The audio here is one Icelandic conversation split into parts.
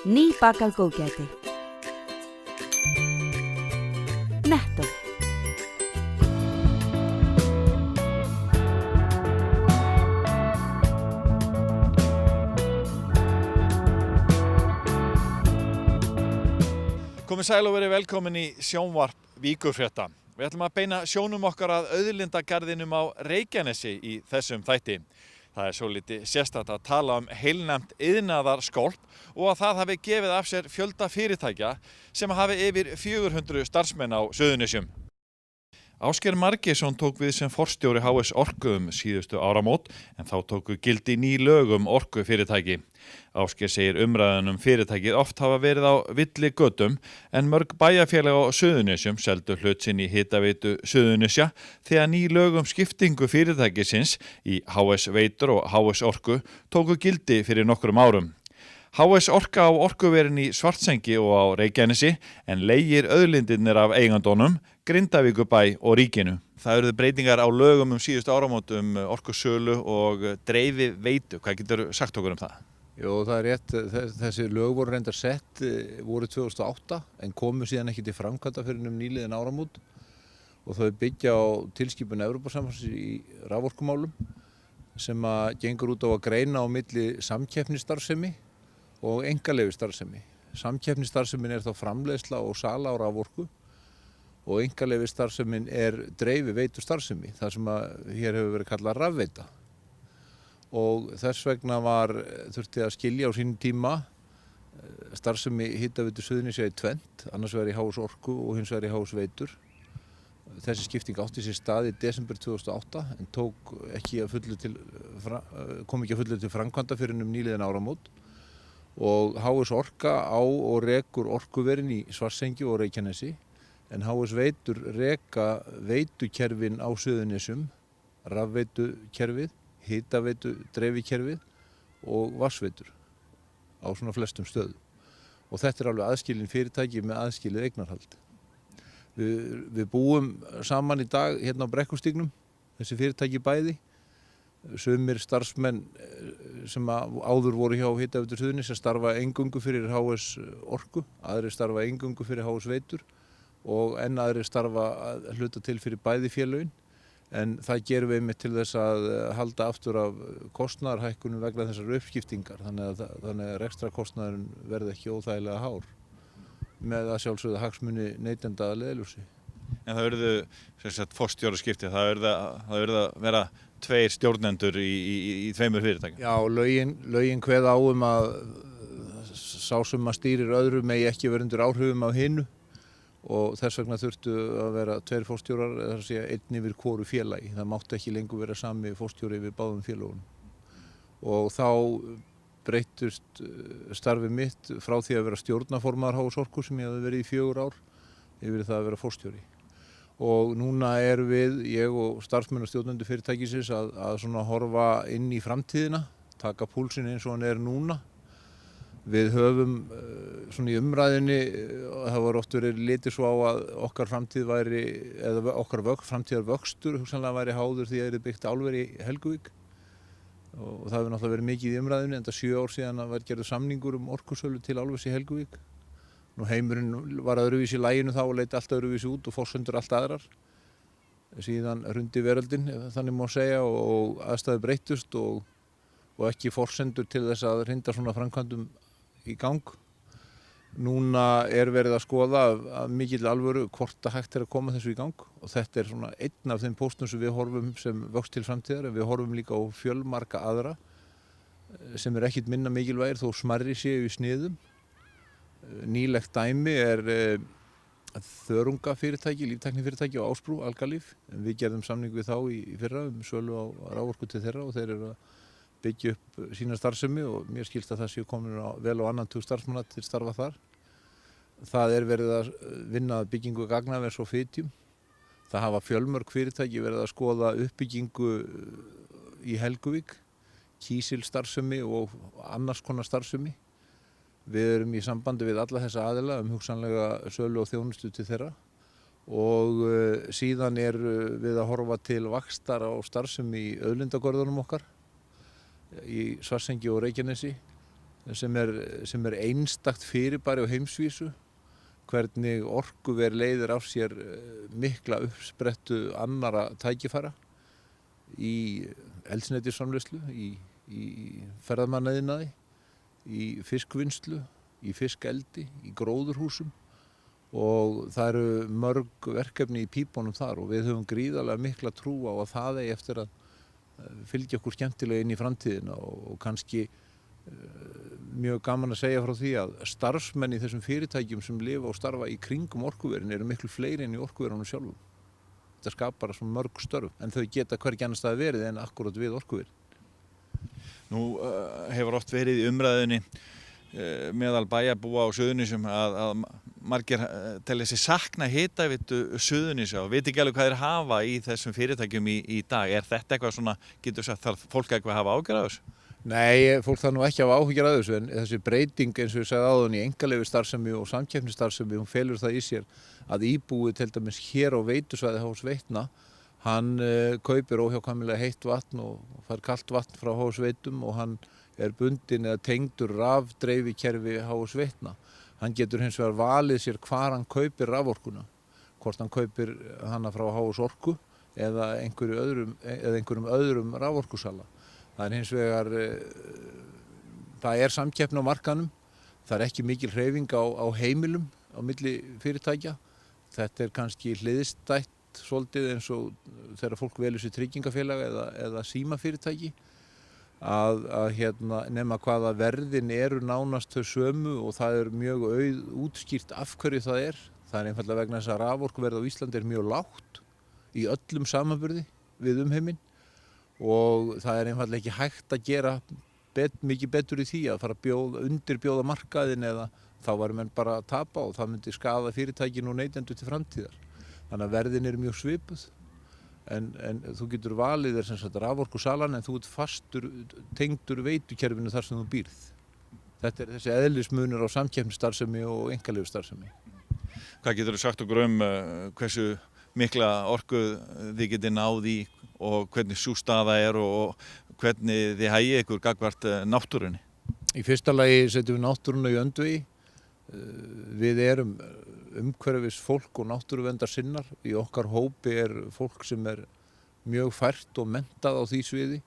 Nýbakað góðgæti. Netto. Komið sæl og verið velkomin í sjónvarp Víkurfrétta. Við ætlum að beina sjónum okkar að auðlindagarðinum á Reykjanesi í þessum þætti. Það er svolítið sérstakt að tala heilnæmt iðnaðarskólp og að það hafi gefið af sér fjölda fyrirtækja sem hafi yfir 400 starfsmenn á Suðurnesjum. Ásgeir Margeirsson tók við sem forstjóri HS Orku síðustu áramót en þá tóku gildi ný lög orkufyrirtæki. Ásgeir segir umræðan fyrirtækið oft hafa verið á villigötum en mörg bæjarfélag á Suðurnesjum seldu hlut sinn í hitaveitu Suðurnesja þegar ný lög skiptingu fyrirtækisins í HS Veitur og HS Orku tóku gildi fyrir nokkrum árum. HS Orka á orkuverin í Svartsengi og á Reykjanesi en leigir auðlindirnir af eigandunum, Grindavíkurbæ og ríkinu. Það eruðu breytingar á lögum síðustu áramót orkusölu og dreifiveitu. Hvað getur sagt okkur það? Jó, það er rétt. Þessi lög voru reyndar sett voru 2008 en komu síðan ekki til framkvæmda fyrir nýliðin áramót og þau byggja á tilskipun Evrópusambandsins í raforkumálum sem að gengur út á að greina á milli samkeppnisstarfsemi og einkaleyfisstarfsemi. Samkeppnisstarfsemin er þá framleiðsla og sala á raforku og einkaleyfisstarfsemin er dreifiveitustarfsemi, það sem að hér hefur verið kallað rafveita. Og þess vegna þurfti að skilja á sínum tíma starfsemi hitaveitu Suðurnesja í tvennt, annars vegar í HS Orku og hins vegar í HS Veitur. Þessi skipting átti sér stað í desember 2008 en kom ekki að fullu til framkvæmda fyrir nýliðin áramót. Og HS Orka á og rekur orkuverin í Svartsengi og Reykjanesi en HS Veitur reka veitukerfin á Suðurnesjum, rafveitukerfið, hitaveitu dreifikerfið og vatnsveitur á svona flestum stöðum. Og þetta er alveg aðskilin fyrirtæki með aðskilið eignarhald. Við búum saman í dag hérna á Brekkustígnum, þessi fyrirtæki bæði. Sumir starfsmenn sem áður voru hjá Hitaveitu Suðurnesja starfa eingöngu fyrir HS Orku, aðrir starfa eingöngu fyrir HS Veitur og enn aðrir starfa að hluta til fyrir bæði félögin. En það gerum við einmitt til þess að halda aftur af kostnaðarhækkunum vegna þessar uppskiptingar, þannig að rekstrarkostnaðurinn verði ekki óþægilega hár með að sjálfsögðu hagsmuni neytenda að leiðarljósi. En það verður forstjóraskipti, það verður að vera tveir stjórnendur í tveimur fyrirtækjum. Já, lögin kveða á að sá sem að stýrir öðru megi ekki vera undir áhrifum af hinu og þess vegna þurftu að vera tveir forstjórar, það er að segja einn yfir hvoru félagi. Það mátti ekki lengur vera sami forstjóri yfir báðum félagunum. Og þá breyttust starfið mitt frá því að vera stjórnarformaður HS Orku sem ég hafði verið í 4 ár yfir það að vera forstjóri. Og núna ég og starfsmenn og stjórnendur fyrirtækisins að svona horfa inn í framtíðina, taka púlsinn eins og hann er núna. Við höfum svona í umræðinni, það var oft verið litið svo á að okkar framtíð væri, eða okkar framtíðarvöxtur hugsanlega væri háður því að það er byggt álver í Helguvík. Og það hefur náttúrulega verið mikið í umræðinni, enda 7 ár síðan að var gerður samningur orkusölu til álvers í Helguvík. Nú heimurinn var öðruvísi í laginu þá og leit allt öðruvísi út og forsendur allt aðrar. Síðan hrundi veröldin, þannig má segja, og aðstæður breyttust og ekki forsendur til þess að hrinda svona framkvæmdum í gang. Núna er verið að skoða af mikill alvöru hvort að hægt að koma þessu í gang og þetta er svona einn af þeim póstum sem við horfum sem vöxt til framtíðar en við horfum líka á fjölmarga aðra sem er ekkit minna mikilvægir þó smærri séu í sniðum. Nýlegt dæmi er þörungafyrirtæki, líftæknifyrirtæki á Ásbrú, Algalíf. Við gerðum samning við þá í fyrra sölu á raforku til þeirra og þeir eru að byggja upp sína starfsemi og mér skilst að það séu komin vel á annan tug starfsmanna til starfa þar. Það er verið að vinna byggingu gagnavers og fitjum. Það hafa fjölmörg fyrirtæki verið að skoða uppbyggingu í Helguvík, kísilstarfsemi og annars konar starfsemi. Við erum í sambandi við alla þessa aðila hugsanlega sölu og þjónustu til þeirra og síðan við að horfa til vaxtar á starfsemi í auðlindagörðunum okkar í Svartsengi og Reykjanesi sem er einstakt fyrirbæri á heimsvísu, hvernig orkuver leiðir af sér mikla uppsprettu annara tækifæra í eldsneytisframleiðslu, í ferðamannaiðnaði, í fiskvinnslu, í fiskeldi, í gróðurhúsum og það eru mörg verkefni í pípunum þar og við höfum gríðarlega mikla trú á að það eigi eftir að fylgja okkur skemmtilega inn í framtíðina og kannski mjög gaman að segja frá því að starfsmenn í þessum fyrirtækjum sem lifa og starfa í kringum orkuverin eru miklu fleiri enn í orkuverunum sjálfum. Þetta skapar svo mörg störf en þau geta hvergi annars staðar verið en akkúrat við orkuverin. Nú hefur oft verið í umræðunni meðal bæjarbúa á Suðurnesjum að margir telja sig sakna hitaveitu Suðurnesja og veit ekki alveg hvað þeir hafa í þessum fyrirtækjum í dag. Er þetta eitthvað svona, getur sagt, þarf fólk eitthvað að hafa ágjörð af þessu? Nei, fólk þarf nú ekki að hafa áhyggjur af þessu en þessi breyting eins og ég sagði áðan í einkaleyfisstarfsemi og samkeppnisstarfsemi, hún felur það í sér að íbúi til dæmis hér á veitusvæði H.S. Veitna, hann kaupir óhjákvæmilega heitt vatn og fær kalt vatn frá H.S. Veitum og hann er bundinn eða tengdur rafdreifikerfi H.S. Veitna. Hann getur hins vegar valið sér hvar hann kaupir raforkuna, hvort hann kaupir hana frá H.S. Orku eða einhverjum öðrum raforkusala. Það er hins vegar, það er samkeppni á markaðnum, það er ekki mikil hreyfing á heimilum á milli fyrirtækja. Þetta er kannski hliðstætt svolítið eins og þegar fólk velur sér tryggingafélag eða símafyrirtæki að nema hvaða verðin eru nánast þau sömu og það er mjög útskýrt af hverju það er. Það er einfaldlega vegna þess að raforkuverð á Íslandi er mjög lágt í öllum samanburði við umheiminn. Og það er einfaldlega ekki hægt að gera mikið betur í því að fara að undirbjóða markaðinn eða þá varum menn bara að tapa og það myndi skaða fyrirtækin og neytendur til framtíðar. Þannig að verðin eru mjög svipuð en þú getur valið þér sem sagt raforkusalan en þú ert fastur tengdur veitukerfinu þar sem þú býrð. Þetta er þessi eðlismunur á samkeppnisstarfsemi og einkaleyfisstarfsemi. Hvað geturðu sagt okkur hversu mikla orku þið getið náð í og hvernig sú staða er og hvernig þið hagið ykkur gagnvart náttúrunni? Í fyrsta lagi setjum við náttúruna í öndvegi. Við erum umhverfis fólk og náttúruverndarsinnar. Í okkar hópi er fólk sem er mjög fært og menntað á því sviði.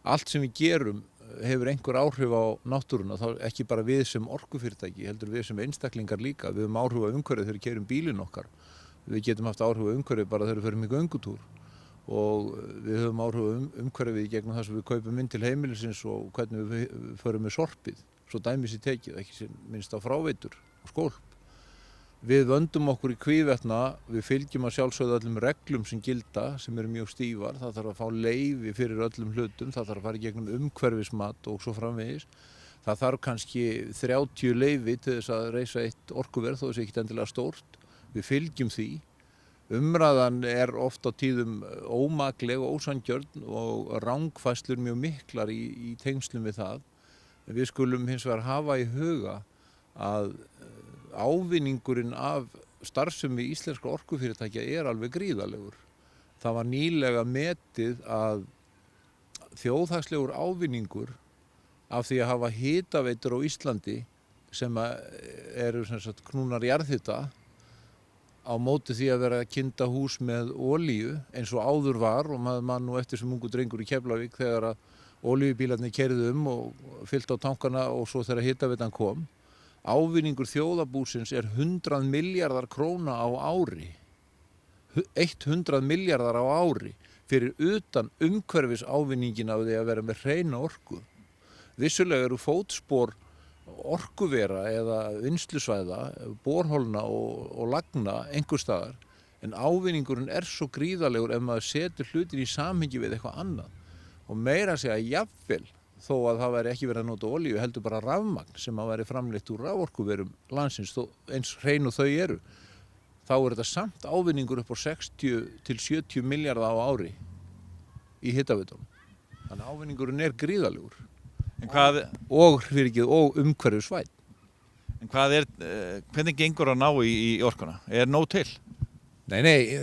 Allt sem við gerum hefur einhver áhrif á náttúruna, þá ekki bara við sem orkufyrirtæki, heldur við sem einstaklingar líka. Við höfum áhrif á umhverfið þegar við keyrum bílinn okkar. Við getum haft áhrif á umhverfið bara þegar við förum í göngutúr. Og við höfum áhrif á umhverfið gegnum það sem við kaupum inn til heimilisins og hvernig við förum með sorpið, svo dæmis í tekið, ekki minnst á fráveitur og skólp. Við vöndum okkur í hvívetna, við fylgjum að sjálfsögðu öllum reglum sem gilda, sem eru mjög stífar, það þarf að fá leyfi fyrir öllum hlutum, það þarf að fara í gegnum umhverfismat og svo framvegis. Það þarf kannski 30 leyfi til þess að reisa eitt orkuver þó þess ekki endilega stórt. Við fylgjum því. Umræðan er oft á tíðum ómakleg og ósanngjörn og rangfærslur mjög miklar í tengslum við það. Við skulum hins vegar hafa í huga að ávinningurinn af starfsemi íslenskra orkufyrirtækja er alveg gríðarlegur. Það var nýlega metið að þjóðhagslegur ávinningur af því að hafa hitaveitur á Íslandi sem eru knúnar jarðhita á móti því að vera að kynda hús með olíu eins og áður var og maður man nú eftir sem ungu drengur í Keflavík þegar að olíubílarnir keyrðu og fyllt á tankana og svo þegar hitaveitan kom. Ávinningur þjóðarbúsins er 100 milljarðar króna á ári. 100 milljarðar á ári fyrir utan umhverfis ávinningin af því að vera með hreina orku. Vissulega eru fótspor orkuvera eða vinnslusvæða, borholna og lagna einhvers staðar en ávinningurinn er svo gríðarlegur ef maður setur hlutin í samhengi við eitthvað annað og meira að segja jafnvel þó að það væri ekki verið að nota olíu heldur bara rafmagn sem að væri framleitt úr raforkuverum landsins eins hrein og þau eru þá er þetta samt ávinningur upp á 60 til 70 milljarða á ári í hitaveitunum. Þannig að ávinningurinn er gríðarlegur. Og umhverfisvænn. En hvernig gengur að ná í orkuna? Er nóg til? Nei,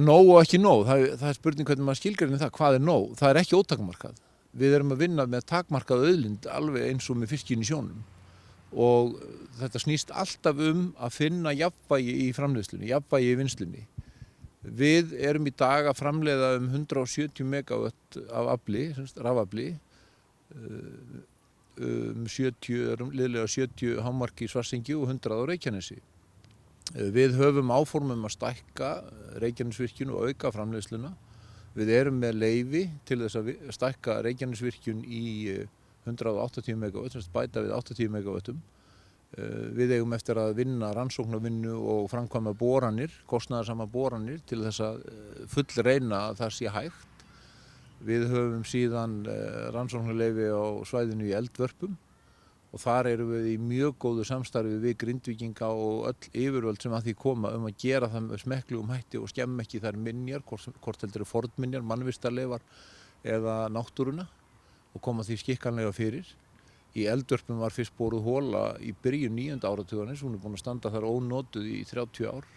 nóg og ekki nóg. Það er spurning hvernig maður skilgreinir það. Hvað er nóg? Það er ekki ótakmarkað. við erum að vinna með takmarkað auðlind alveg eins og með fiskinn í sjónum og þetta snýst alltaf að finna jafnvægi í framleiðslunni, jafnvægi í vinnslunni. Við erum í dag að framleiða 170 megawatt af afli, rafafli, liðlega 70 hámarki í Svartsengi og 100 á Reykjanesi. Við höfum áformum að stækka Reykjanesvirkjun og auka framleiðsluna. Við erum með leyfi til þess að stækka Reykjanesvirkjun í 180 megawatt, bæta við 80 megawattum. Við eigum eftir að vinna rannsóknarvinnu og framkvæma boranir, kostnaðarsama boranir til þess að fullreyna að það sé hægt. Við höfum síðan rannsóknarleyfi á svæðinu í Eldvörpum og þar erum við í mjög góðu samstarfi við Grindvíkinga og öll yfirvöld sem að því koma að gera það með smekklegum hætti og skemma ekki þær minjar, hvort heldur fornminjar, mannvistarleifar eða náttúruna og koma því skikkanlega fyrir. Í Eldvörpum var fyrst boruð hola í byrjun 9. áratugarins, hún er búin að standa þar ónotuð í 30 ár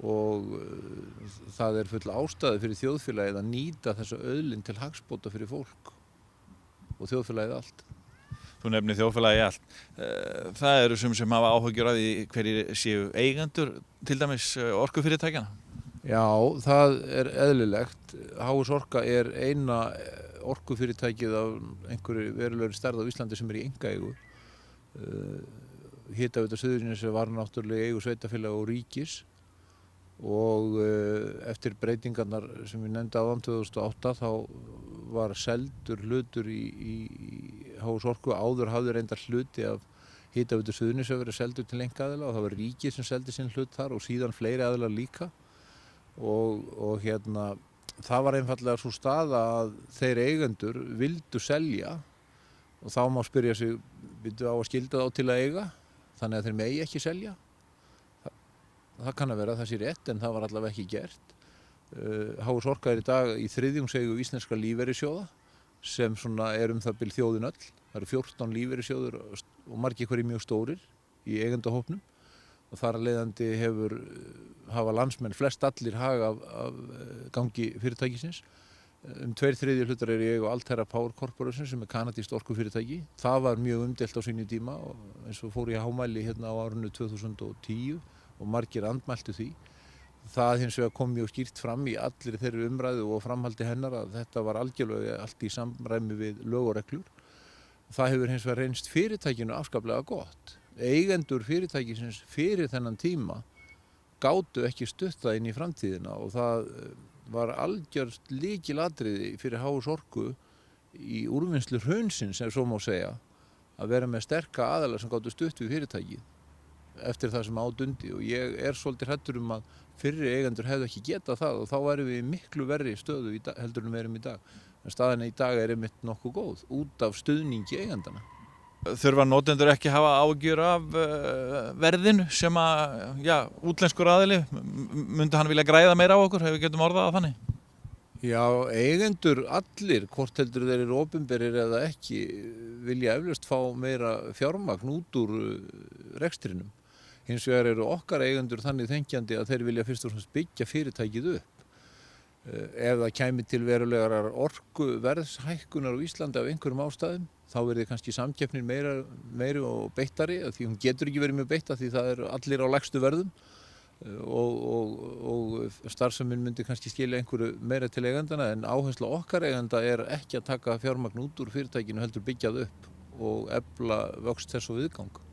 og það er full ástæða fyrir þjóðfélagið að nýta þessa auðlind til hagsbóta fyrir fólk og þjóðfélagið allt. Þú nefnir þjóðfélagið allt. Það eru sem hafa áhyggjur af því hverjir séu eigendur til dæmis orkufyrirtækjanna? Já, það er eðlilegt. HS Orka er eina orkufyrirtækið af einhverju verulegri stærð á Íslandi sem er í einkaeigu. Hitaveita Suðurnesja var náttúrulega í eigu sveitarfélaga og ríkis og eftir breytingarnar sem ég nefndi áðan 2008 þá var seldur hlutur í HS Orku. Áður hafði reyndar hluti af Hitaveitu Suðurnesja verið seldur til einkaaðila og það var ríkið sem seldi sinn hlut þar og síðan fleiri aðilar líka og það var einfaldlega sú staða að þeir eigendur vildu selja og þá má spyrja sig, byrju á að skylda þá til að eiga þannig að þeir megi ekki selja. Það kann að vera að það sé rétt en það var allavega ekki gert. HS Orka er í dag í þriðjungseigu íslenskra lífeyrissjóða sem er það bil þjóðin öll. Það eru 14 lífeyrissjóður og margir hverjir mjög stórir í eigendahópnum og þar að leiðandi hafa landsmenn flest allir hag af gangi fyrirtækisins. 2/3 hlutar eru í eigu Altera Power Corporation sem er kanadískt orkufyrirtæki. Það var mjög umdeilt á sínu tíma og eins og fór í hámæli hérna á árinu 2010 og margir andmæltu því. Það hins vegar kom mjög skýrt fram í allri þeirri umræðu og framhaldi hennar að þetta var algjörlega allt í samræmi við lög og reglur. Það hefur hins vegar reynst fyrirtækinu afskaplega gott. Eigendur fyrirtækisins fyrir þennan tíma gátu ekki stutt það inn í framtíðina og það var algjört lykilatriði fyrir HS Orku í úrvinnslu hrunsins, ef svo má segja, að vera með sterka aðilar sem gátu stutt við fyrirtækið eftir það sem á dundi og ég er svolítið hræddur að fyrri eigendur hefðu ekki getað það og þá værum við í miklu verri stöðu heldur en við erum í dag. En staðan í dag er einmitt nokkuð góð út af stuðningi eigandana. Þurfa notendur ekki hafa áhyggjur af verðinu sem útlenskur aðili, myndi hann vilja græða meira á okkur, ef við getum orðað það þannig? Já, eigendur allir, hvort heldur þeir eru opinberir eða ekki, vilja eflaust fá meira fjármagn út úr rekstrinum. Hins vegar eru okkar eigendur þannig þenkjandi að þeir vilja fyrst og fremst byggja fyrirtækið upp. Ef það kæmi til verulegar orkuverðshækkunar á Íslandi af einhverjum ástæðum, þá verði kannski samkeppnin meiri og beittari, því hún getur ekki verið mjög beitt því það eru allir á lægstu verðum og starfsemin myndi kannski skilja einhverju meira til eigandana en áhersla okkar eiganda er ekki að taka fjármagn út úr fyrirtækinu heldur byggjað upp og efla vöxt þess og viðgang.